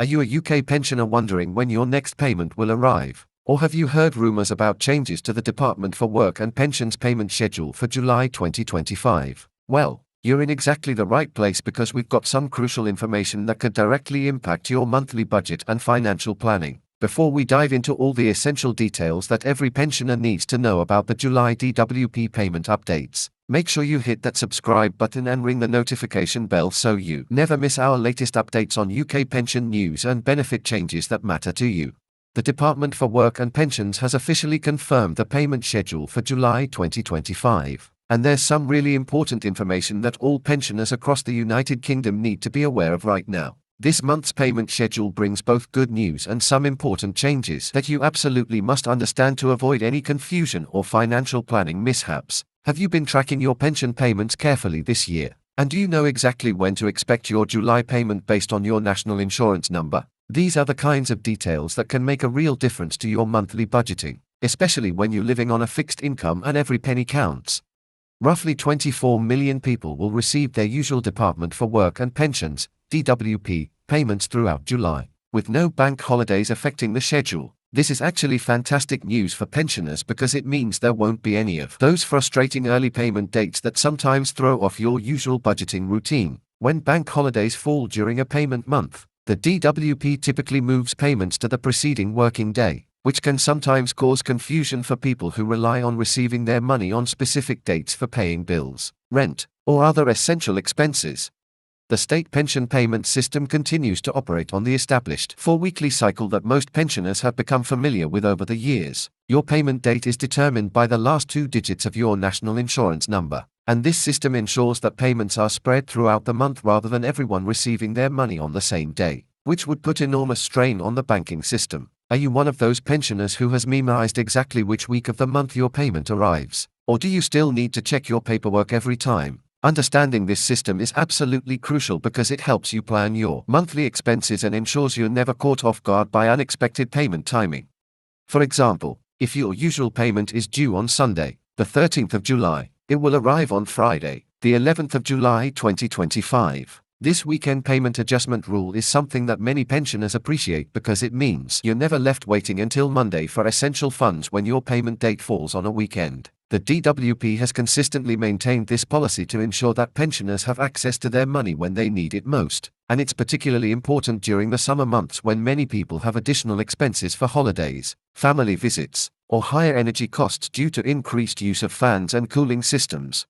Are you a UK pensioner wondering when your next payment will arrive? Or have you heard rumours about changes to the Department for Work and Pensions payment schedule for July 2025? Well, you're in exactly the right place because we've got some crucial information that could directly impact your monthly budget and financial planning. Before we dive into all the essential details that every pensioner needs to know about the July DWP payment updates, make sure you hit that subscribe button and ring the notification bell so you never miss our latest updates on UK pension news and benefit changes that matter to you. The Department for Work and Pensions has officially confirmed the payment schedule for July 2025, and there's some really important information that all pensioners across the United Kingdom need to be aware of right now. This month's payment schedule brings both good news and some important changes that you absolutely must understand to avoid any confusion or financial planning mishaps. Have you been tracking your pension payments carefully this year? And do you know exactly when to expect your July payment based on your national insurance number? These are the kinds of details that can make a real difference to your monthly budgeting, especially when you're living on a fixed income and every penny counts. Roughly 24 million people will receive their usual Department for Work and Pensions (DWP) payments throughout July, with no bank holidays affecting the schedule. This is actually fantastic news for pensioners because it means there won't be any of those frustrating early payment dates that sometimes throw off your usual budgeting routine. When bank holidays fall during a payment month, the DWP typically moves payments to the preceding working day, which can sometimes cause confusion for people who rely on receiving their money on specific dates for paying bills, rent, or other essential expenses. The state pension payment system continues to operate on the established four-weekly cycle that most pensioners have become familiar with over the years. Your payment date is determined by the last two digits of your national insurance number, and this system ensures that payments are spread throughout the month rather than everyone receiving their money on the same day, which would put enormous strain on the banking system. Are you one of those pensioners who has memorized exactly which week of the month your payment arrives? Or do you still need to check your paperwork every time? Understanding this system is absolutely crucial because it helps you plan your monthly expenses and ensures you're never caught off guard by unexpected payment timing. For example, if your usual payment is due on Sunday, the 13th of July, it will arrive on Friday, the 11th of July 2025. This weekend payment adjustment rule is something that many pensioners appreciate because it means you're never left waiting until Monday for essential funds when your payment date falls on a weekend. The DWP has consistently maintained this policy to ensure that pensioners have access to their money when they need it most, and it's particularly important during the summer months when many people have additional expenses for holidays, family visits, or higher energy costs due to increased use of fans and cooling systems.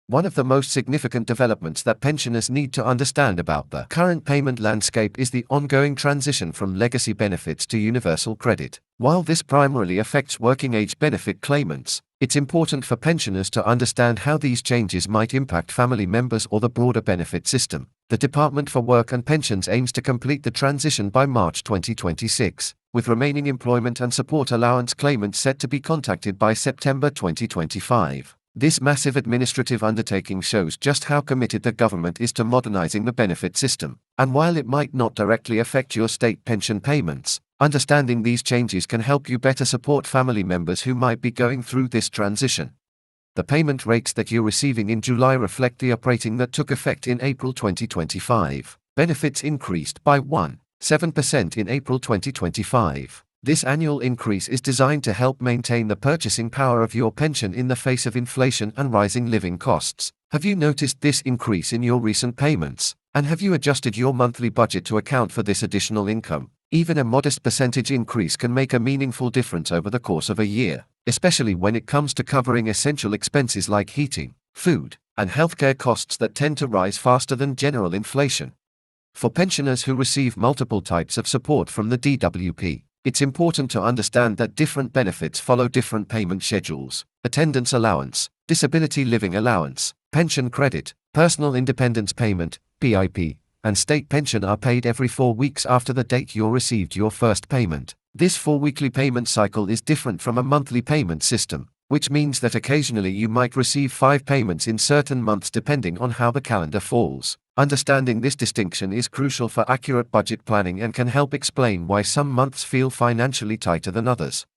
One of the most significant developments that pensioners need to understand about the current payment landscape is the ongoing transition from legacy benefits to universal credit. While this primarily affects working-age benefit claimants, it's important for pensioners to understand how these changes might impact family members or the broader benefit system. The Department for Work and Pensions aims to complete the transition by March 2026, with remaining employment and support allowance claimants set to be contacted by September 2025. This massive administrative undertaking shows just how committed the government is to modernizing the benefit system, and while it might not directly affect your state pension payments, understanding these changes can help you better support family members who might be going through this transition. The payment rates that you're receiving in July reflect the uprating that took effect in April 2025. Benefits increased by 1.7% in April 2025. This annual increase is designed to help maintain the purchasing power of your pension in the face of inflation and rising living costs. Have you noticed this increase in your recent payments? And have you adjusted your monthly budget to account for this additional income? Even a modest percentage increase can make a meaningful difference over the course of a year, especially when it comes to covering essential expenses like heating, food, and healthcare costs that tend to rise faster than general inflation. For pensioners who receive multiple types of support from the DWP, it's important to understand that different benefits follow different payment schedules. Attendance allowance, disability living allowance, pension credit, personal independence payment, PIP, and state pension are paid every 4 weeks after the date you received your first payment. This 4-weekly payment cycle is different from a monthly payment system, which means that occasionally you might receive 5 payments in certain months depending on how the calendar falls. Understanding this distinction is crucial for accurate budget planning and can help explain why some months feel financially tighter than others.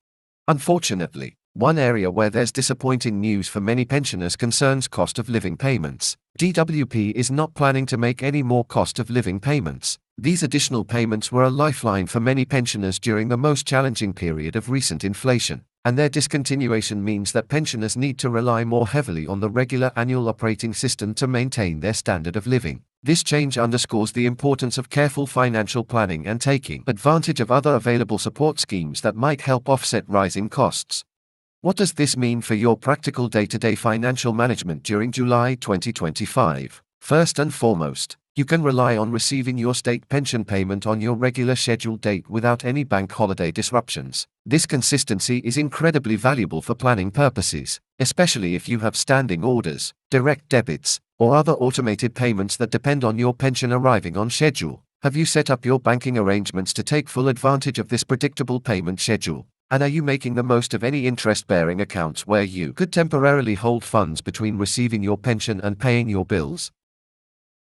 Unfortunately, one area where there's disappointing news for many pensioners concerns cost of living payments. DWP is not planning to make any more cost of living payments. These additional payments were a lifeline for many pensioners during the most challenging period of recent inflation, and their discontinuation means that pensioners need to rely more heavily on the regular annual operating system to maintain their standard of living. This change underscores the importance of careful financial planning and taking advantage of other available support schemes that might help offset rising costs. What does this mean for your practical day-to-day financial management during July 2025? First and foremost, you can rely on receiving your state pension payment on your regular scheduled date without any bank holiday disruptions. This consistency is incredibly valuable for planning purposes, especially if you have standing orders, direct debits, or other automated payments that depend on your pension arriving on schedule. Have you set up your banking arrangements to take full advantage of this predictable payment schedule? And are you making the most of any interest-bearing accounts where you could temporarily hold funds between receiving your pension and paying your bills?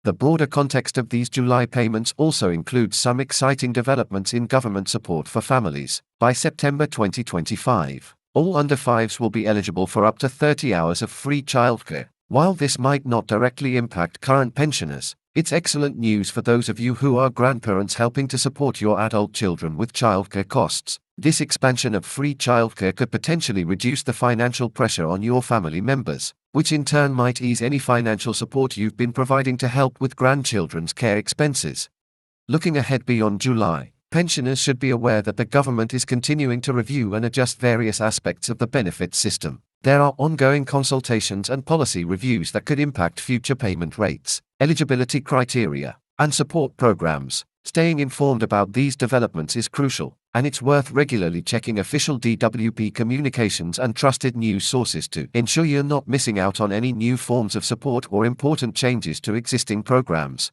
The broader context of these July payments also includes some exciting developments in government support for families. By September 2025, all under 5s will be eligible for up to 30 hours of free childcare. While this might not directly impact current pensioners, it's excellent news for those of you who are grandparents helping to support your adult children with childcare costs. This expansion of free childcare could potentially reduce the financial pressure on your family members, which in turn might ease any financial support you've been providing to help with grandchildren's care expenses. Looking ahead beyond July, pensioners should be aware that the government is continuing to review and adjust various aspects of the benefit system. There are ongoing consultations and policy reviews that could impact future payment rates, eligibility criteria, and support programs. Staying informed about these developments is crucial, and it's worth regularly checking official DWP communications and trusted news sources to ensure you're not missing out on any new forms of support or important changes to existing programs.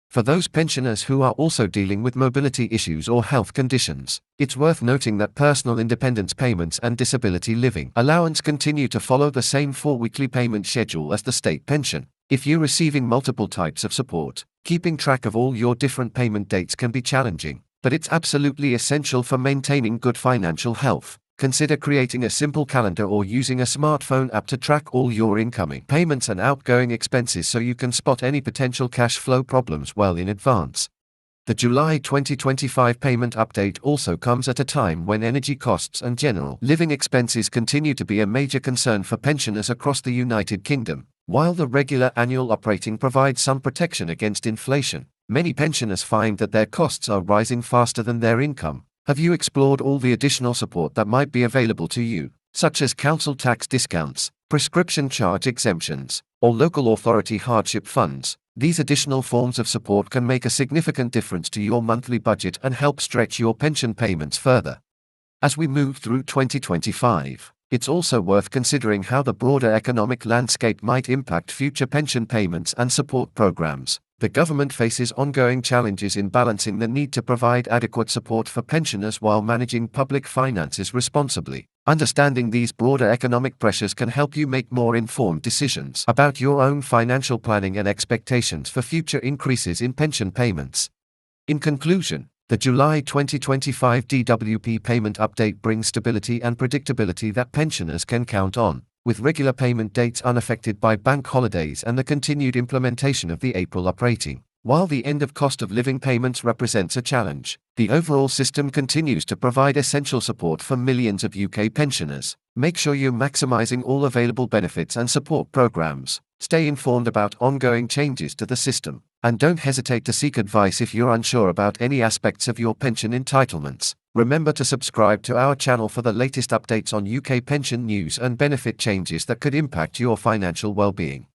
For those pensioners who are also dealing with mobility issues or health conditions, it's worth noting that personal independence payments and disability living allowance continue to follow the same 4-weekly payment schedule as the state pension. If you're receiving multiple types of support, keeping track of all your different payment dates can be challenging, but it's absolutely essential for maintaining good financial health. Consider creating a simple calendar or using a smartphone app to track all your incoming payments and outgoing expenses so you can spot any potential cash flow problems well in advance. The July 2025 payment update also comes at a time when energy costs and general living expenses continue to be a major concern for pensioners across the United Kingdom. While the regular annual operating provides some protection against inflation, many pensioners find that their costs are rising faster than their income. Have you explored all the additional support that might be available to you, such as council tax discounts, prescription charge exemptions, or local authority hardship funds? These additional forms of support can make a significant difference to your monthly budget and help stretch your pension payments further. As we move through 2025, it's also worth considering how the broader economic landscape might impact future pension payments and support programs. The government faces ongoing challenges in balancing the need to provide adequate support for pensioners while managing public finances responsibly. Understanding these broader economic pressures can help you make more informed decisions about your own financial planning and expectations for future increases in pension payments. In conclusion, the July 2025 DWP payment update brings stability and predictability that pensioners can count on, with regular payment dates unaffected by bank holidays and the continued implementation of the April operating. While the end of cost of living payments represents a challenge, the overall system continues to provide essential support for millions of UK pensioners. Make sure you're maximizing all available benefits and support programs. Stay informed about ongoing changes to the system, and don't hesitate to seek advice if you're unsure about any aspects of your pension entitlements. Remember to subscribe to our channel for the latest updates on UK pension news and benefit changes that could impact your financial well-being.